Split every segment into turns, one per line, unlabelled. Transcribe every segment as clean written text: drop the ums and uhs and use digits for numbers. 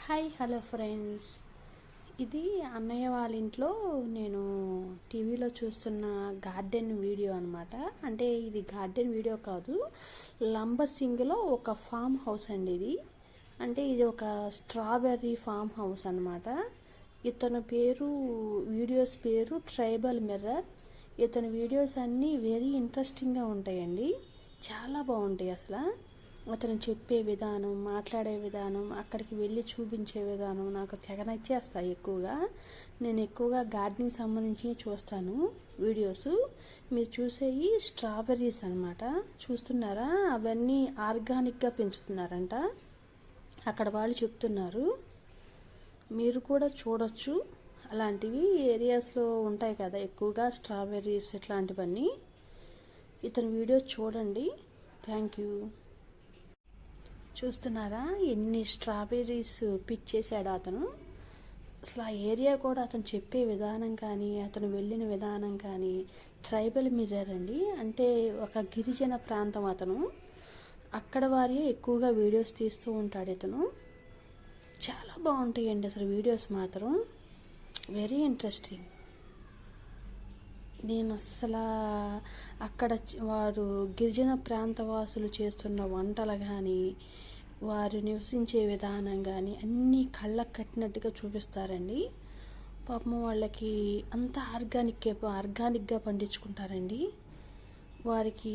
Hi hello friends. ఇది అన్నయ్య వాళ్ళ ఇంట్లో నేను టీవీలో చూస్తున్న గార్డెన్ వీడియో అనమాట. అంటే ఇది గార్డెన్ వీడియో కాదు, లంబసింగిలో ఒక ఫామ్ హౌస్ అండి ఇది. అంటే ఇది ఒక స్ట్రాబెర్రీ ఫామ్ హౌస్ అనమాట. ఇతని వీడియోస్ పేరు ట్రైబల్ మిర్రర్. ఇతని వీడియోస్ అన్నీ వెరీ ఇంట్రెస్టింగ్గా ఉంటాయండి, చాలా బాగుంటాయి అసలు. అతను చెప్పే విధానం, మాట్లాడే విధానం, అక్కడికి వెళ్ళి చూపించే విధానం నాకు తెగ నచ్చేస్తాయి. నేను ఎక్కువగా గార్డెనింగ్ సంబంధించి చూస్తాను వీడియోస్. మీరు చూసేవి స్ట్రాబెర్రీస్ అనమాట. చూస్తున్నారా, అవన్నీ ఆర్గానిక్గా పెంచుతున్నారంట అక్కడ వాళ్ళు చెప్తున్నారు. మీరు కూడా చూడొచ్చు, అలాంటివి ఏరియాస్లో ఉంటాయి కదా ఎక్కువగా స్ట్రాబెర్రీస్ ఇట్లాంటివన్నీ. ఇతని వీడియోస్ చూడండి. Thank you. చూస్తున్నారా ఎన్ని స్ట్రాబెర్రీస్ పిక్ చేశాడు అతను. అసలు ఆ ఏరియా కూడా అతను చెప్పే విధానం కానీ, అతను వెళ్ళిన విధానం కానీ ట్రైబల్ మిర్రర్ అండి. అంటే ఒక గిరిజన ప్రాంతం అతను. అక్కడ వారే ఎక్కువగా వీడియోస్ తీస్తూ ఉంటాడు ఇతను. చాలా బాగుంటాయండి అసలు వీడియోస్ మాత్రం, వెరీ ఇంట్రెస్టింగ్. నేను అస్సలు అక్కడ వారు గిరిజన ప్రాంతవాసులు చేస్తున్న వంటలు కానీ, వారు నివసించే విధానం కానీ అన్నీ కళ్ళకు కట్టినట్టుగా చూపిస్తారండి. పాపం వాళ్ళకి అంతా ఆర్గానిక్గా పండించుకుంటారండి. వారికి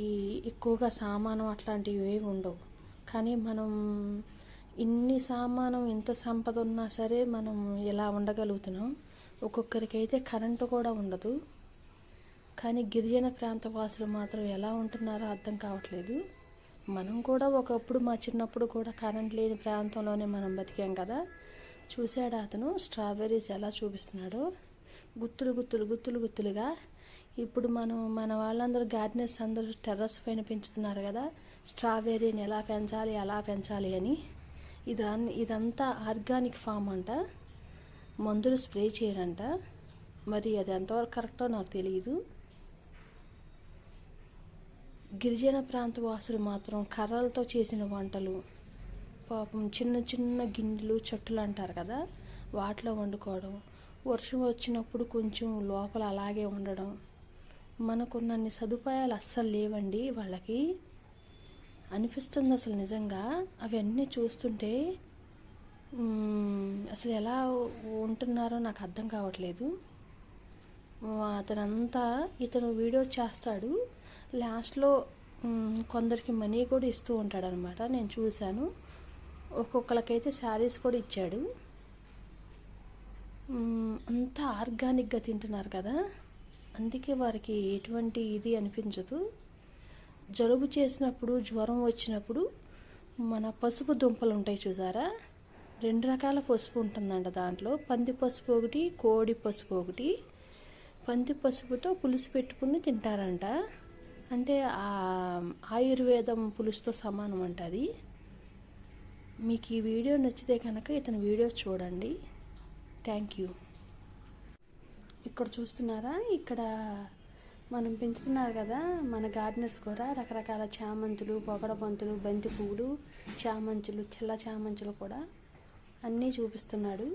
ఎక్కువగా సామానం అట్లాంటివి ఏవి ఉండవు. కానీ మనం ఇన్ని సామానం, ఇంత సంపద ఉన్నా సరే మనం ఎలా ఉండగలుగుతున్నాం. ఒక్కొక్కరికి అయితే కరెంటు కూడా ఉండదు. కానీ గిరిజన ప్రాంత వాసులు మాత్రం ఎలా ఉంటున్నారో అర్థం కావట్లేదు. మనం కూడా ఒకప్పుడు, మా చిన్నప్పుడు కూడా కరెంట్ లేని ప్రాంతంలోనే మనం బతికాం కదా. చూశాడు అతను స్ట్రాబెర్రీస్ ఎలా చూపిస్తున్నాడో, గుత్తులుగా. ఇప్పుడు మన వాళ్ళందరూ గార్డెనర్స్ అందరూ టెర్రస్ పైన పెంచుతున్నారు కదా, స్ట్రాబెర్రీని ఎలా పెంచాలి అలా పెంచాలి అని. ఇదంతా ఆర్గానిక్ ఫామ్ అంట, మందులు స్ప్రే చేయరంట. మరి అది ఎంతవరకు కరెక్టో నాకు తెలియదు. గిరిజన ప్రాంత వాసులు మాత్రం కర్రలతో చేసిన వంటలు, పాపం చిన్న చిన్న గిన్నెలు, చట్టులు అంటారు కదా, వాటిలో వండుకోవడం. వర్షం వచ్చినప్పుడు కొంచెం లోపల అలాగే ఉండడం. మనకున్నన్ని సదుపాయాలు అస్సలు లేవండి వాళ్ళకి అనిపిస్తుంది అసలు నిజంగా. అవన్నీ చూస్తుంటే అసలు ఎలా ఉంటున్నారో నాకు అర్థం కావట్లేదు. ఇతను వీడియో చేస్తాడు, లాస్ట్లో కొందరికి మనీ కూడా ఇస్తూ ఉంటాడు అనమాట. నేను చూశాను, ఒక్కొక్కరికైతే శారీస్ కూడా ఇచ్చాడు. అంతా ఆర్గానిక్గా తింటున్నారు కదా, అందుకే వారికి ఎటువంటి ఇది అనిపించదు. జలుబు చేసినప్పుడు, జ్వరం వచ్చినప్పుడు మన పసుపు దుంపలు ఉంటాయి చూసారా, 2 రకాల పసుపు ఉంటుందంట దాంట్లో. పంది పసుపు ఒకటి, కోడి పసుపు ఒకటి. పంది పసుపుతో పులుసు పెట్టుకుని తింటారంట. అంటే ఆయుర్వేదం పులుసుతో సమానం అంట అది. మీకు ఈ వీడియో నచ్చితే కనుక ఇతని వీడియోస్ చూడండి. Thank you. ఇక్కడ చూస్తున్నారా, ఇక్కడ మనం పెంచుతున్నారు కదా మన గార్డెనర్స్ కూడా రకరకాల చామంతులు, పొగడబంతులు, బంతి పువ్వులు, చామంతులు, తెల్ల చామంతులు కూడా అన్నీ చూపిస్తున్నాడు.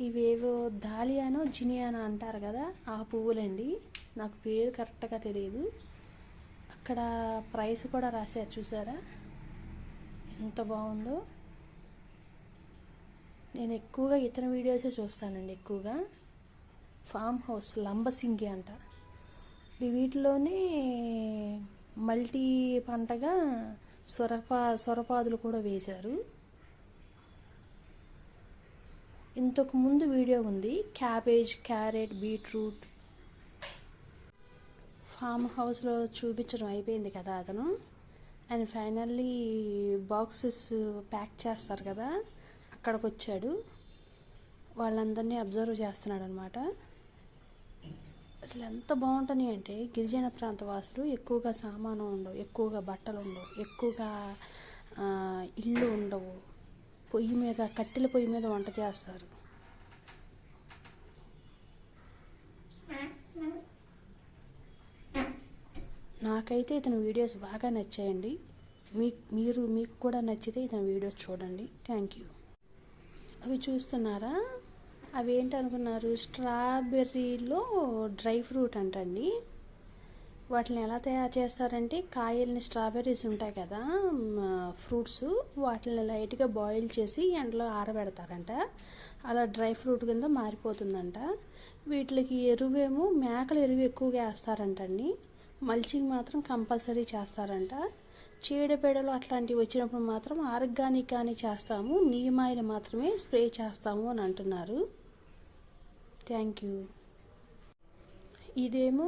ఇవేవో దాలియానో జినియానో అంటారు కదా, ఆ పువ్వులండి. నాకు పేరు కరెక్ట్గా తెలియదు. అక్కడ ప్రైస్ కూడా రాశారు చూసారా, ఎంత బాగుందో. నేను ఎక్కువగా ఇతని వీడియోసే చూస్తానండి. ఎక్కువగా ఫామ్ హౌస్ లంబసింగి అంట. వీటిలోనే మల్టీ పంటగా సొరపాదులు కూడా వేశారు. ఇంతకు ముందు వీడియో ఉంది, క్యాబేజ్, క్యారెట్, బీట్రూట్. ఫామ్ హౌస్లో చూపించడం అయిపోయింది కదా అతను. అండ్ ఫైనల్లీ బాక్సెస్ ప్యాక్ చేస్తారు కదా, అక్కడికి వచ్చాడు. వాళ్ళందరినీ అబ్జర్వ్ చేస్తున్నాడు అనమాట. అసలు ఎంత బాగుంటున్నాయి అంటే, గిరిజన ప్రాంత వాసులు ఎక్కువగా సామాను ఉండవు, ఎక్కువగా బట్టలు ఉండవు, ఎక్కువగా ఇల్లు ఉండవు. కట్టెల పొయ్యి మీద వంట చేస్తారు. నాకైతే ఇతని వీడియోస్ బాగా నచ్చాయండి. మీకు కూడా నచ్చితే ఇతని వీడియోస్ చూడండి. Thank you.
అవి చూస్తున్నారా? అవి ఏంటనుకున్నారు? స్ట్రాబెర్రీలో డ్రై ఫ్రూట్ అంటండి. వాటిని ఎలా తయారు చేస్తారంటే, కాయల్ని స్ట్రాబెర్రీస్ ఉంటాయి కదా, ఫ్రూట్స్, వాటిని లైట్గా బాయిల్ చేసి ఎండలో ఆరబెడతారంట. అలా డ్రై ఫ్రూట్ కింద మారిపోతుందంట. వీటికి ఎరువేమో మేకల ఎరువు ఎక్కువగా వేస్తారంటండి. మల్చింగ్ మాత్రం కంపల్సరీ చేస్తారంట. చీడపీడలు అట్లాంటివి వచ్చినప్పుడు మాత్రం ఆర్గానిక్ కానీ చేస్తాము, నీమ్ ఆయిల్ మాత్రమే స్ప్రే చేస్తాము అని అంటున్నారు. Thank you. ఇదేమో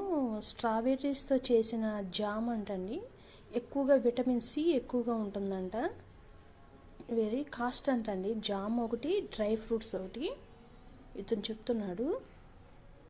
స్ట్రాబెర్రీస్తో చేసిన జామ్ అంటండి. ఎక్కువగా విటమిన్ సి ఎక్కువగా ఉంటుందంట. వెరీ కాస్ట్ అంటండి. జామ్ ఒకటి, డ్రై ఫ్రూట్స్ ఒకటి. ఇతను చెప్తున్నాడు.